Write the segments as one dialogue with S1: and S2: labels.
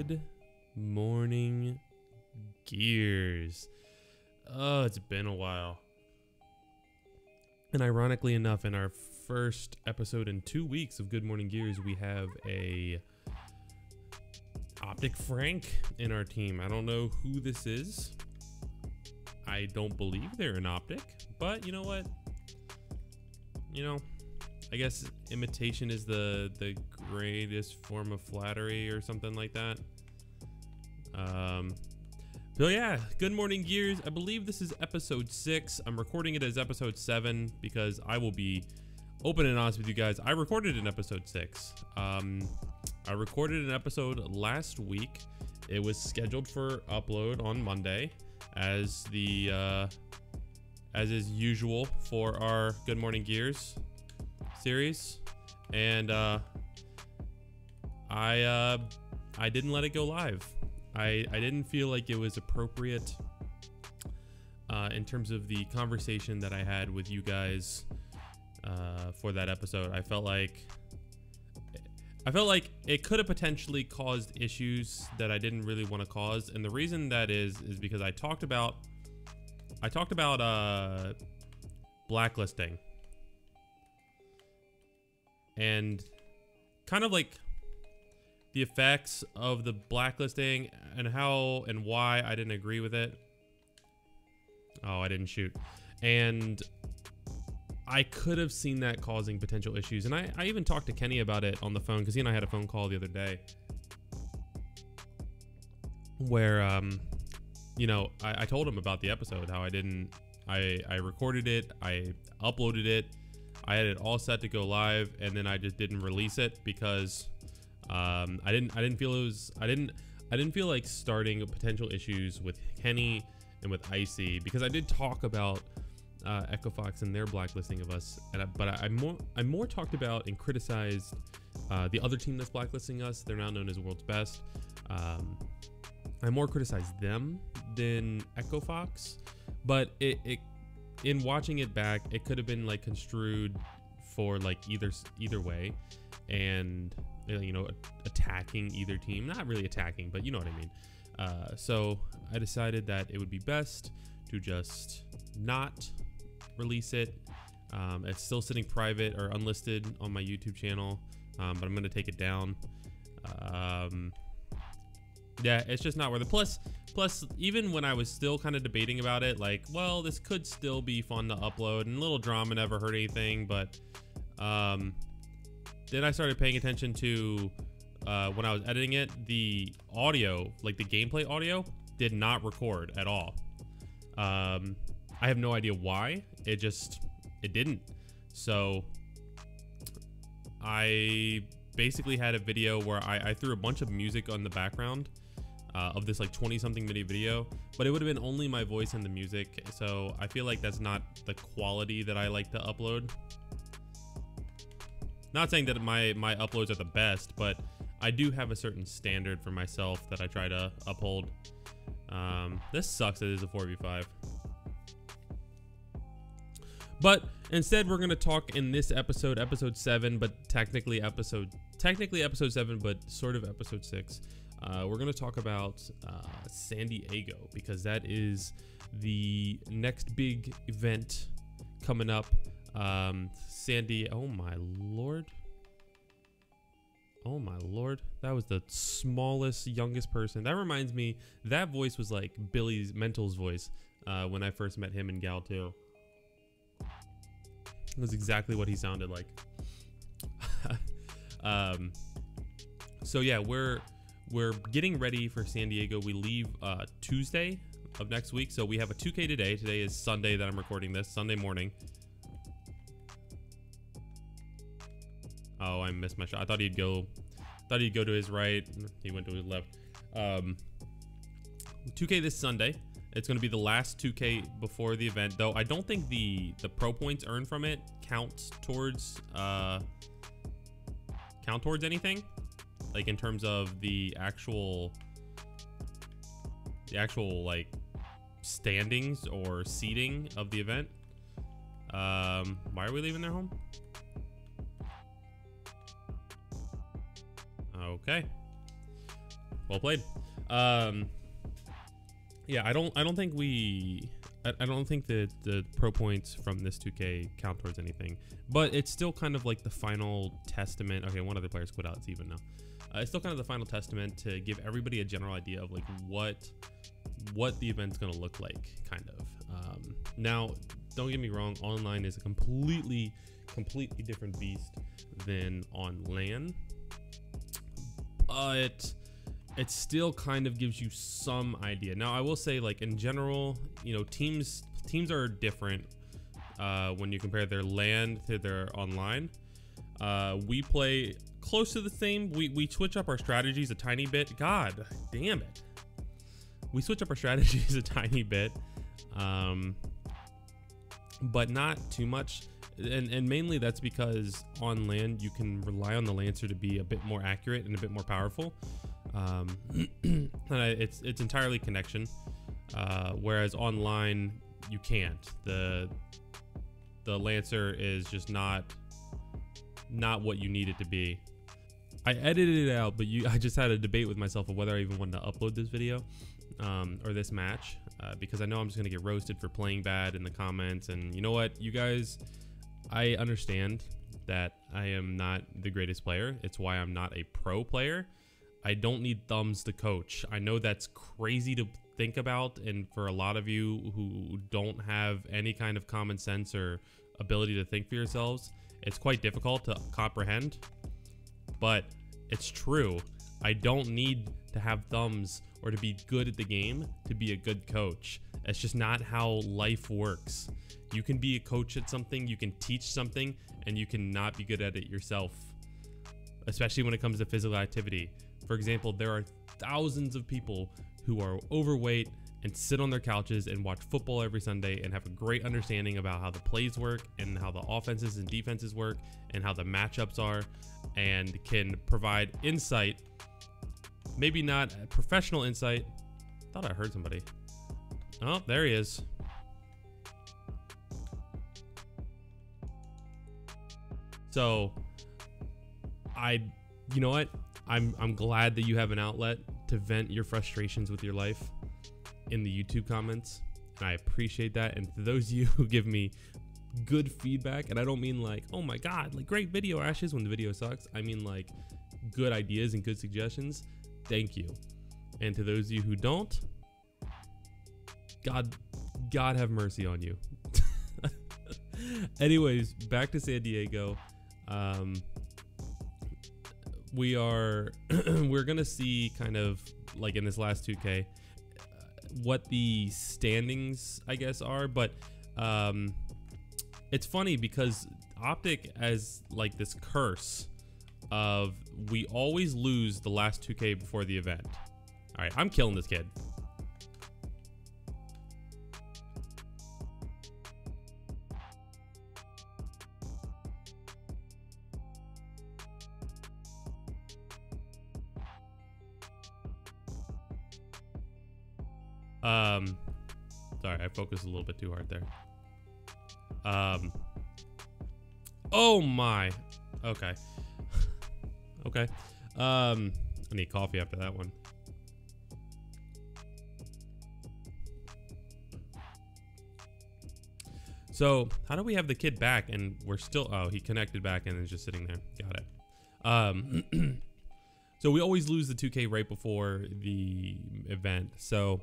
S1: Good morning, Gears. Oh, it's been a while. And ironically enough, in our first episode in 2 weeks of Good Morning Gears, we have a OpTic Frank in our team. I don't know who this is. I don't believe they're an OpTic, but you know what? You know, I guess imitation is the greatest form of flattery or something like that. So yeah, Good Morning Gears. I believe this is episode 6. I'm recording it as episode 7 because I will be open and honest with you guys. I recorded an episode 6. I recorded an episode last week. It was scheduled for upload on Monday, as is usual for our Good Morning Gears series, and I didn't let it go live. I didn't feel like it was appropriate in terms of the conversation that I had with you guys for that episode. I felt like it could have potentially caused issues that I didn't really want to cause, and the reason that is because I talked about blacklisting and kind of like the effects of the blacklisting and how and why I didn't agree with it. Oh, I didn't shoot. And I could have seen that causing potential issues. And I even talked to Kenny about it on the phone, because he and I had a phone call the other day where, you know, I told him about the episode, how I recorded it, I uploaded it, I had it all set to go live, and then I just didn't release it because I didn't feel like starting potential issues with Kenny and with Icy, because I did talk about Echo Fox and their blacklisting of us, but I more talked about and criticized the other team that's blacklisting us. They're now known as World's Best. I more criticized them than Echo Fox, but it in watching it back, it could have been like construed for like either way, and you know, attacking either team. Not really attacking, but you know what I mean. So I decided that it would be best to just not release it. It's still sitting private or unlisted on my YouTube channel, but I'm gonna take it down. Yeah, it's just not worth it. Plus, even when I was still kind of debating about it, like, well, this could still be fun to upload, and a little drama never hurt anything, but then I started paying attention to when I was editing it, the audio, like the gameplay audio, did not record at all. I have no idea why. It didn't. So I basically had a video where I threw a bunch of music on the background of this like 20-something minute video, but it would have been only my voice and the music. So I feel like that's not the quality that I like to upload. Not saying that my uploads are the best, but I do have a certain standard for myself that I try to uphold. This sucks. It is a 4v5. But instead, we're gonna talk in this episode, episode 7, but technically episode 7, but sort of episode 6. We're gonna talk about San Diego, because that is the next big event coming up. Oh my lord. Oh my lord. That was the smallest, youngest person. That reminds me, that voice was like Billy's Mental's voice when I first met him in Gal 2. It was exactly what he sounded like. So yeah, we're getting ready for San Diego. We leave Tuesday of next week, so we have a 2K today. Today is Sunday that I'm recording this, Sunday morning. Oh, I missed my shot. I thought he'd go to his right. He went to his left. 2K this Sunday. It's going to be the last 2K before the event, though I don't think the pro points earned from it counts towards anything, like in terms of the actual like standings or seating of the event. Why are we leaving their home? Okay. Well played. Yeah, I don't think I don't think that the pro points from this 2K count towards anything, but it's still kind of like the final testament. Okay, one other player's quit out. It's even now. It's still kind of the final testament to give everybody a general idea of like what the event's gonna look like, kind of. Now, don't get me wrong, online is a completely different beast than on LAN, but it still kind of gives you some idea. Now, I will say, like, in general, you know, teams are different when you compare their LAN to their online. We play close to the same. We switch up our strategies a tiny bit. God damn it. We switch up our strategies a tiny bit, but not too much. And mainly that's because on LAN, you can rely on the Lancer to be a bit more accurate and a bit more powerful. It's entirely connection, whereas online you can't. The Lancer is just not what you need it to be. I edited it out, but I just had a debate with myself of whether I even wanted to upload this video or this match, because I know I'm just gonna get roasted for playing bad in the comments. And you know what, you guys, I understand that I am not the greatest player. It's why I'm not a pro player. I don't need thumbs to coach. I know that's crazy to think about, and for a lot of you who don't have any kind of common sense or ability to think for yourselves, it's quite difficult to comprehend, but it's true. I don't need to have thumbs or to be good at the game to be a good coach. That's just not how life works. You can be a coach at something, you can teach something, and you can not be good at it yourself, especially when it comes to physical activity. For example, there are thousands of people who are overweight and sit on their couches and watch football every Sunday and have a great understanding about how the plays work and how the offenses and defenses work and how the matchups are, and can provide insight, maybe not professional insight. Thought I heard somebody. Oh, there he is. So you know what? I'm glad that you have an outlet to vent your frustrations with your life in the YouTube comments, and I appreciate that. And to those of you who give me good feedback, and I don't mean like, oh my god, like great video, Ashes, when the video sucks. I mean like good ideas and good suggestions. Thank you. And to those of you who don't, God have mercy on you. Anyways, back to San Diego. We're gonna see kind of like in this last 2K what the standings, I guess, are, but it's funny because OpTic has like this curse of we always lose the last 2K before the event. All right, I'm killing this kid. Sorry, I focused a little bit too hard there. Oh my. Okay. Okay. I need coffee after that one. So how do we have the kid back and we're still, oh, he connected back and is just sitting there. Got it. So we always lose the 2K right before the event. So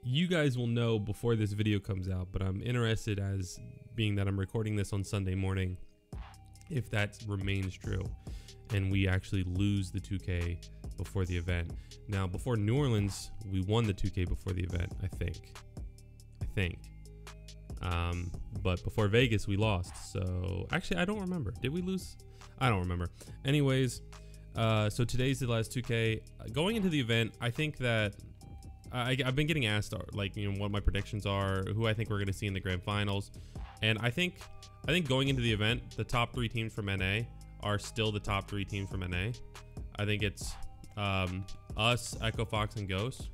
S1: you guys will know before this video comes out, but I'm interested, as being that I'm recording this on Sunday morning, if that remains true and we actually lose the 2K before the event. Now, before New Orleans, we won the 2K before the event, I think. But before Vegas, we lost. So actually, I don't remember. Did we lose? I don't remember. Anyways, so today's the last 2K. Going into the event, I think that I've been getting asked, like, you know, what my predictions are, who I think we're going to see in the grand finals. And I think going into the event, the top 3 teams from NA are still the top 3 teams from NA. I think it's us, Echo Fox, and Ghost.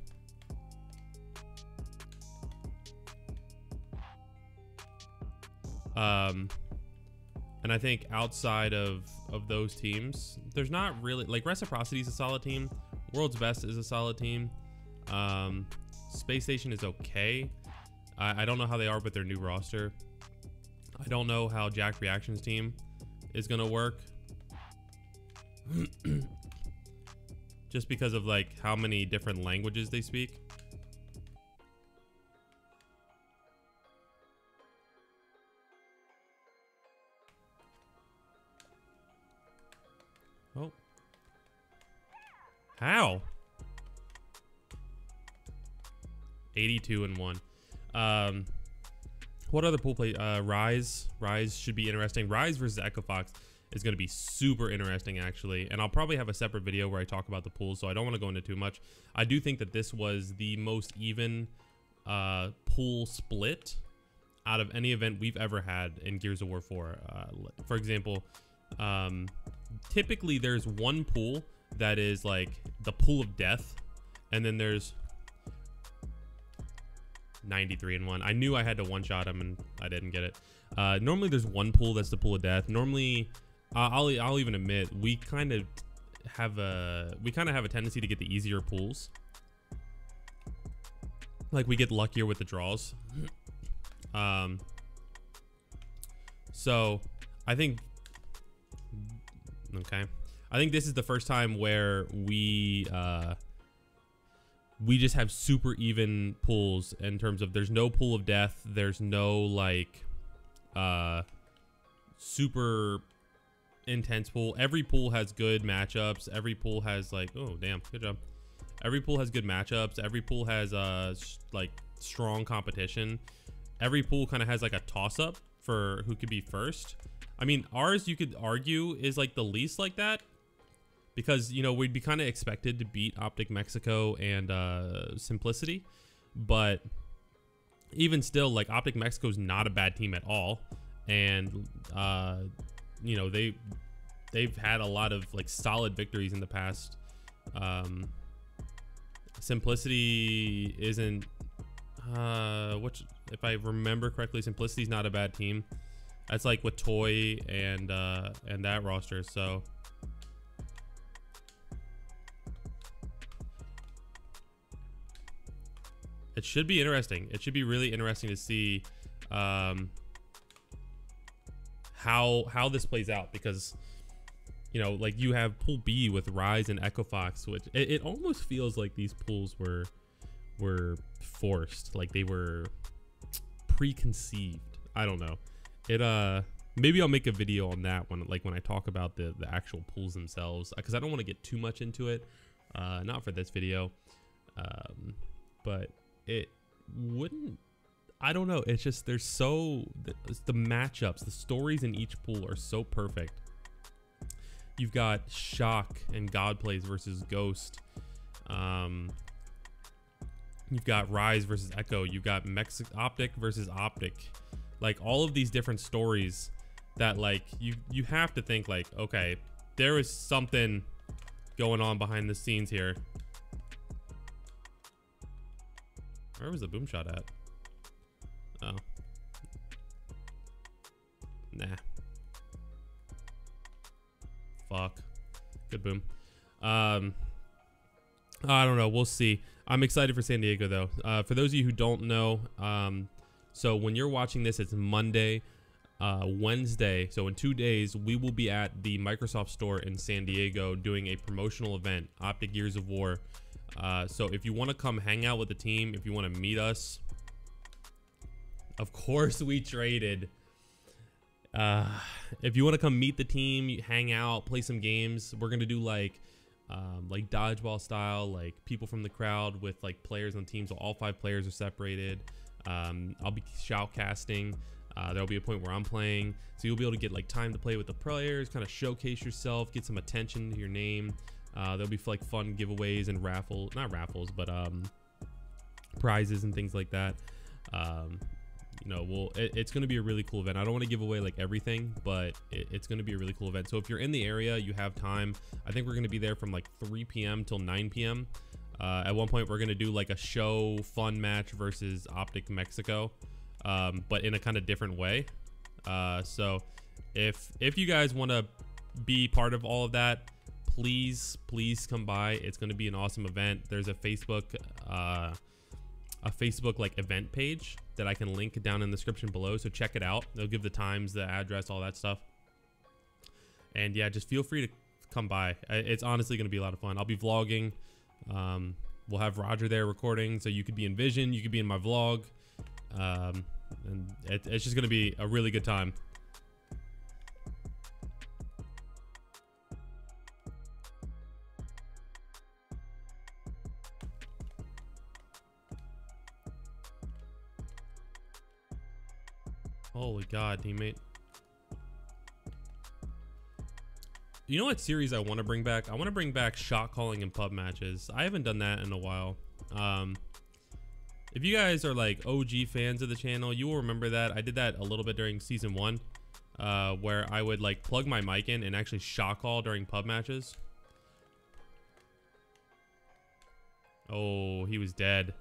S1: And I think outside of those teams, there's not really, like, Reciprocity is a solid team, World's Best is a solid team. Space Station is okay. I don't know how they are with their new roster. I don't know how Jack Reaction's team is gonna work. Just because of like how many different languages they speak. Oh. How? 82-1. What other pool play? Rise should be interesting. Rise versus Echo Fox is going to be super interesting, actually. And I'll probably have a separate video where I talk about the pools, so I don't want to go into too much. I do think that this was the most even pool split out of any event we've ever had in Gears of War 4. For example, typically there's one pool that is like the pool of death, and then there's 93-1. I knew I had to one-shot him and I didn't get it. Normally there's one pool that's the pool of death. Normally, I'll even admit we kind of have a tendency to get the easier pools. Like we get luckier with the draws. So I think this is the first time where we just have super even pools in terms of there's no pool of death, there's no like super intense pool. Every pool has good matchups. Every pool has like, oh damn, good job. Every pool has good matchups. Every pool has like strong competition. Every pool kind of has like a toss-up for who could be first. I mean, ours, you could argue, is like the least like that, because, you know, we'd be kind of expected to beat OpTic Mexico and Simplicity, but even still, like, OpTic Mexico is not a bad team at all, and you know, they've had a lot of like solid victories in the past. Simplicity isn't if I remember correctly, Simplicity's not a bad team. That's like with Toy and that roster. So it should be interesting. It should be really interesting to see how this plays out, because, you know, like you have Pool B with Rise and Echo Fox, which it almost feels like these pools were forced, like they were preconceived. I don't know. It maybe I'll make a video on that one, like when I talk about the actual pools themselves, because I don't want to get too much into it, not for this video, but it wouldn't, I don't know, it's just there's so the matchups, the stories in each pool are so perfect. You've got Shock and God Plays versus Ghost. You've got Rise versus Echo. You've got OpTic versus OpTic. Like all of these different stories that like you have to think like, okay, there is something going on behind the scenes here. Where was the boom shot at? Oh. Nah. Fuck. Good boom. I don't know. We'll see. I'm excited for San Diego though. For those of you who don't know, so when you're watching this, it's Monday, Wednesday. So in 2 days, we will be at the Microsoft store in San Diego doing a promotional event, OpTic Gears of War. So if you want to come hang out with the team, if you want to meet us, of course we traded. If you want to come meet the team, hang out, play some games, we're gonna do like dodgeball style, like people from the crowd with like players on teams. So all 5 players are separated. I'll be shoutcasting. There'll be a point where I'm playing, so you'll be able to get like time to play with the players, kind of showcase yourself, get some attention to your name. There'll be like fun giveaways and not raffles, but prizes and things like that. You know, it's going to be a really cool event. I don't want to give away like everything, but it's going to be a really cool event. So if you're in the area, you have time. I think we're going to be there from like 3 p.m. till 9 p.m. At one point, we're going to do like a show fun match versus OpTic Mexico, but in a kind of different way. So if you guys want to be part of all of that, please come by. It's going to be an awesome event. There's a Facebook like event page that I can link down in the description below, so check it out. They'll give the times, the address, all that stuff. And yeah, just feel free to come by. It's honestly going to be a lot of fun. I'll be vlogging. We'll have Roger there recording, so you could be in Vision, you could be in my vlog, and it's just going to be a really good time. Holy God, teammate. You know what series I want to bring back? I want to bring back shot calling in pub matches. I haven't done that in a while. If you guys are like OG fans of the channel, you will remember that. I did that a little bit during season 1, where I would like plug my mic in and actually shot call during pub matches. Oh, he was dead.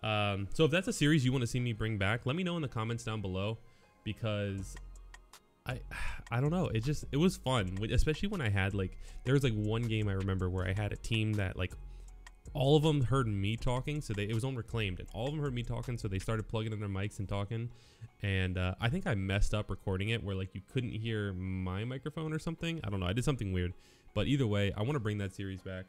S1: So if that's a series you want to see me bring back, let me know in the comments down below, because I don't know, it was fun, especially when I had like, there was like one game I remember where I had a team that like all of them heard me talking, so it was on Reclaimed, and all of them heard me talking, so they started plugging in their mics and talking, and I think I messed up recording it where like you couldn't hear my microphone or something. I don't know, I did something weird, but either way, I want to bring that series back.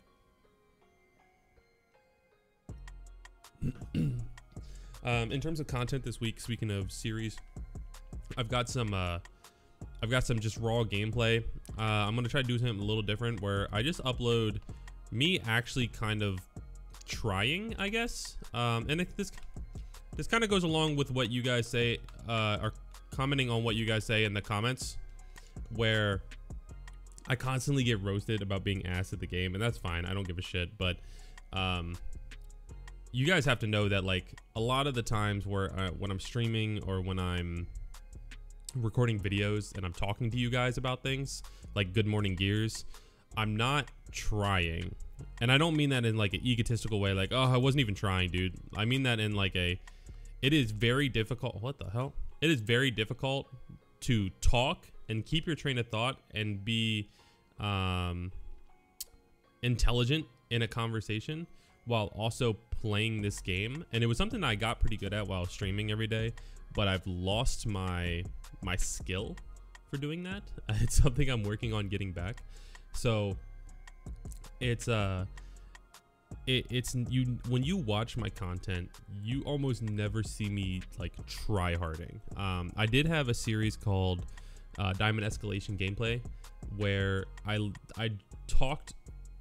S1: In terms of content this week, speaking of series, I've got some just raw gameplay. I'm gonna try to do something a little different, where I just upload me actually kind of trying, I guess. And this kind of goes along with what you guys say, or commenting on what you guys say in the comments, where I constantly get roasted about being ass at the game, and that's fine. I don't give a shit. But you guys have to know that like a lot of the times where when I'm streaming or when I'm recording videos and I'm talking to you guys about things like Good Morning Gears, I'm not trying. And I don't mean that in like an egotistical way, like, oh, I wasn't even trying, dude. I mean that in like it is very difficult. What the hell? It is very difficult to talk and keep your train of thought and be intelligent in a conversation while also playing this game. And it was something I got pretty good at while streaming every day, but I've lost my skill for doing that. It's something I'm working on getting back. So it's you, when you watch my content, you almost never see me like try harding. I did have a series called Diamond Escalation Gameplay, where I talked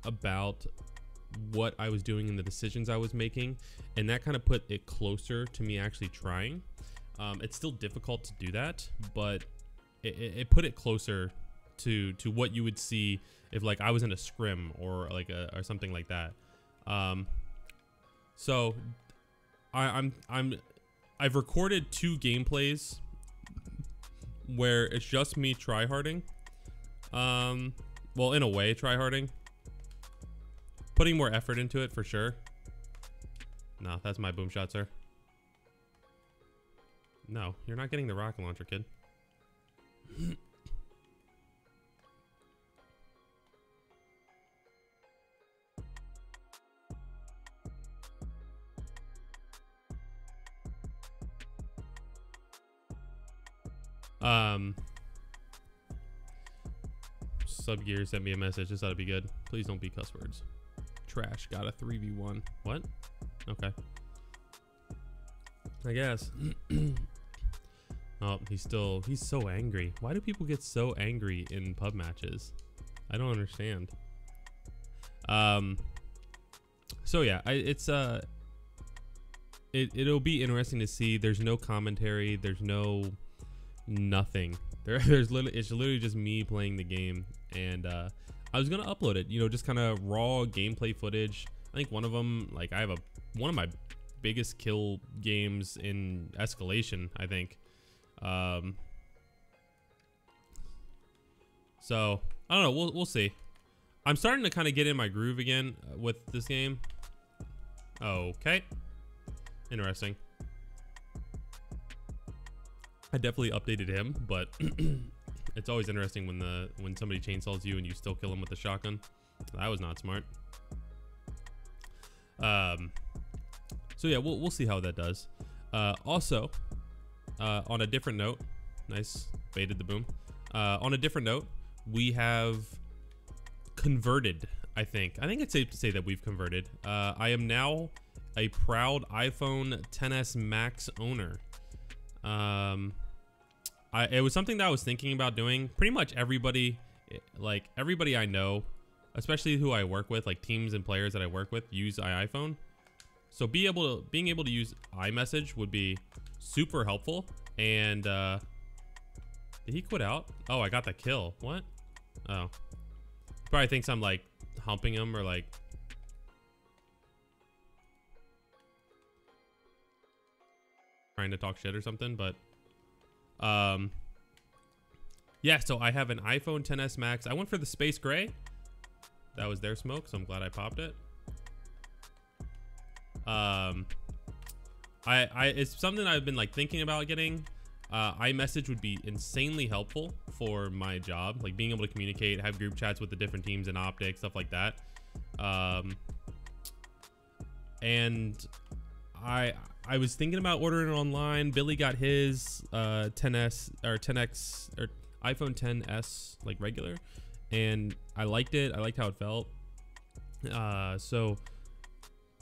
S1: about what I was doing and the decisions I was making, and that kind of put it closer to me actually trying. It's still difficult to do that, but it put it closer to what you would see if like I was in a scrim or like or something like that. So I've recorded 2 gameplays where it's just me tryharding. Well, in a way, tryharding, putting more effort into it for sure. No, that's my boom shot, sir. No, you're not getting the rocket launcher, kid. Subgear sent me a message. This ought to be good. Please don't be cuss words. Trash. Got a 3v1. What? Okay. I guess. Oh, he's so angry. Why do people get so angry in pub matches? I don't understand. So yeah, it'll be interesting to see. There's no commentary. There's no nothing. It's literally just me playing the game, and I was gonna upload it, you know, just kind of raw gameplay footage. I think one of them, like, I have one of my biggest kill games in Escalation, I think. So I don't know, we'll see. I'm starting to kind of get in my groove again with this game. Okay, interesting. I definitely updated him, but it's always interesting when somebody chainsaws you and you still kill him with a shotgun. That was not smart. So yeah, we'll see how that does. Also, on a different note, nice, baited the boom. On a different note, we have converted. I think it's safe to say that we've converted. I am now a proud iPhone XS Max owner. It was something that I was thinking about doing. Pretty much everybody, like everybody I know, especially who I work with, like teams and players that I work with, use iPhone. So being able to use iMessage would be super helpful. And did he quit out? Oh, I got the kill. What? Oh, probably thinks I'm like humping him or like trying to talk shit or something. But yeah, so I have an iPhone XS Max. I went for the space gray. That was their smoke, so I'm glad I popped it. It's something I've been like thinking about getting. iMessage would be insanely helpful for my job, like being able to communicate, have group chats with the different teams in OpTic, stuff like that. And I was thinking about ordering it online. Billy got his 10s or 10x or iPhone XS like regular, and I liked it. I liked how it felt. So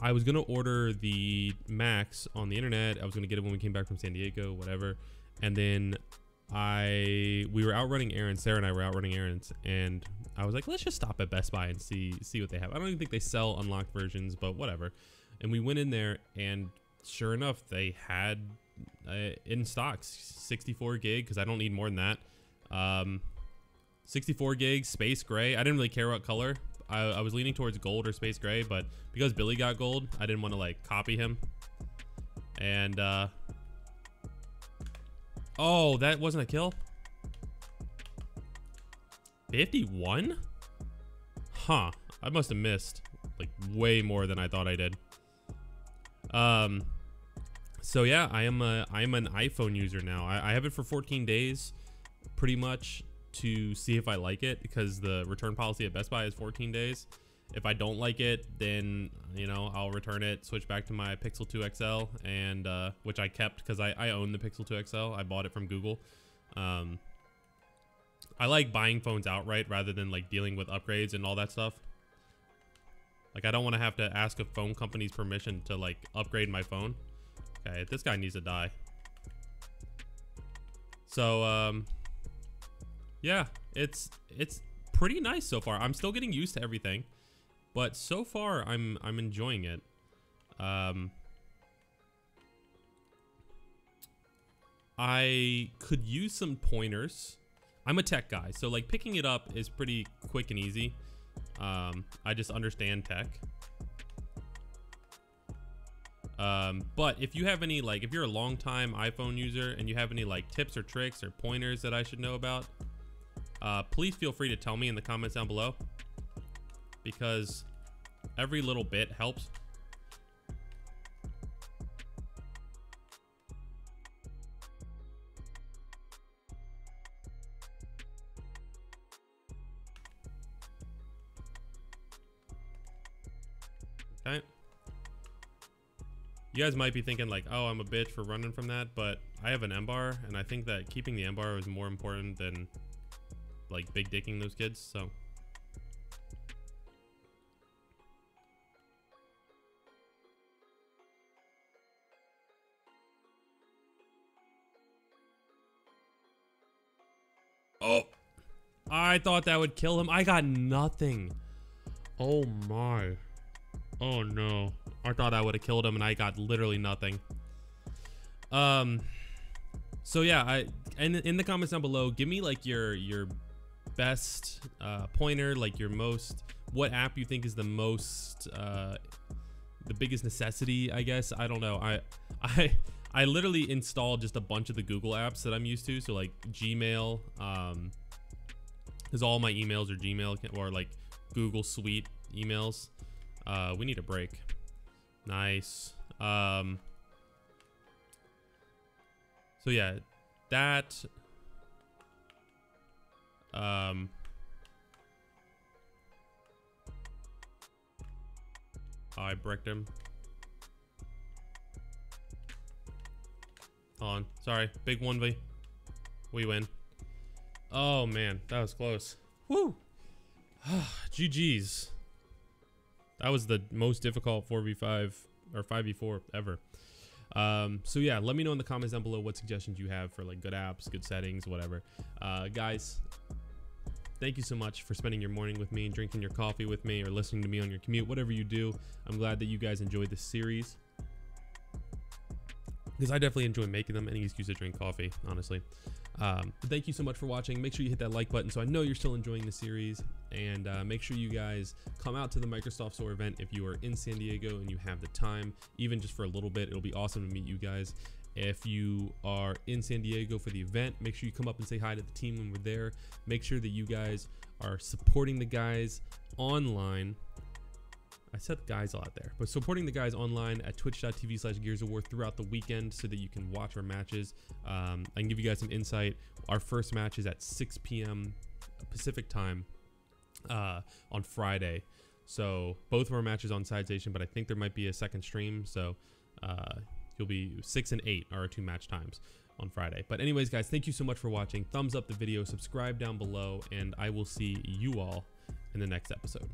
S1: I was gonna order the Max on the internet. I was gonna get it when we came back from San Diego, whatever. And then we were out running errands. Sarah and I were out running errands, and I was like, let's just stop at Best Buy and see what they have. I don't even think they sell unlocked versions, but whatever. And we went in there, and sure enough, they had in stock 64 gig, because I don't need more than that. 64 gig space gray. I didn't really care what color. I was leaning towards gold or space gray, but because Billy got gold, I didn't want to like copy him. And oh, that wasn't a kill. 51? Huh. I must have missed like way more than I thought I did. So yeah, I am an iPhone user now. I have it for 14 days pretty much to see if I like it, because the return policy at Best Buy is 14 days. If I don't like it, then, you know, I'll return it, switch back to my Pixel 2 XL, and which I kept because I own the Pixel 2 XL. I bought it from Google. I like buying phones outright rather than like dealing with upgrades and all that stuff. Like, I don't want to have to ask a phone company's permission to like upgrade my phone. Okay, this guy needs to die. So yeah, it's pretty nice so far. I'm still getting used to everything, but so far I'm enjoying it. I could use some pointers. I'm a tech guy, so like picking it up is pretty quick and easy. I just understand tech. But if you have any, like, if you're a long time iPhone user and you have any like tips or tricks or pointers that I should know about, please feel free to tell me in the comments down below, because every little bit helps. Okay. You guys might be thinking like, oh, I'm a bitch for running from that, but I have an M-bar, and I think that keeping the M-bar is more important than like big dicking those kids. So oh, I thought that would kill him. I got nothing. Oh my. Oh no. I thought I would have killed him and I got literally nothing. So yeah, in the comments down below, give me like your best pointer, like your most, what app you think is the most the biggest necessity, I guess. I don't know. I literally installed just a bunch of the Google apps that I'm used to. So like Gmail, because all my emails are Gmail or like Google Suite emails. We need a break. Nice. So yeah, that I bricked him. Hold on. Sorry. Big 1v. We win. Oh, man. That was close. Woo. GG's. That was the most difficult 4v5 or 5v4 ever. So yeah, let me know in the comments down below what suggestions you have for like good apps, good settings, whatever. Guys, thank you so much for spending your morning with me, drinking your coffee with me, or listening to me on your commute, whatever you do. I'm glad that you guys enjoyed this series, because I definitely enjoy making them. Any excuse to drink coffee, honestly. But thank you so much for watching. Make sure you hit that like button so I know you're still enjoying the series, and make sure you guys come out to the Microsoft Store event if you are in San Diego and you have the time, even just for a little bit. It'll be awesome to meet you guys. If you are in San Diego for the event, make sure you come up and say hi to the team when we're there. Make sure that you guys are supporting the guys online. I said guys a lot there, but supporting the guys online at twitch.tv/gearsofwar throughout the weekend so that you can watch our matches. I can give you guys some insight. Our first match is at 6 p.m. Pacific time on Friday. So both of our matches on Side Station, but I think there might be a second stream. So you'll be 6 and 8 are our 2 match times on Friday. But anyways, guys, thank you so much for watching. Thumbs up the video, subscribe down below, and I will see you all in the next episode.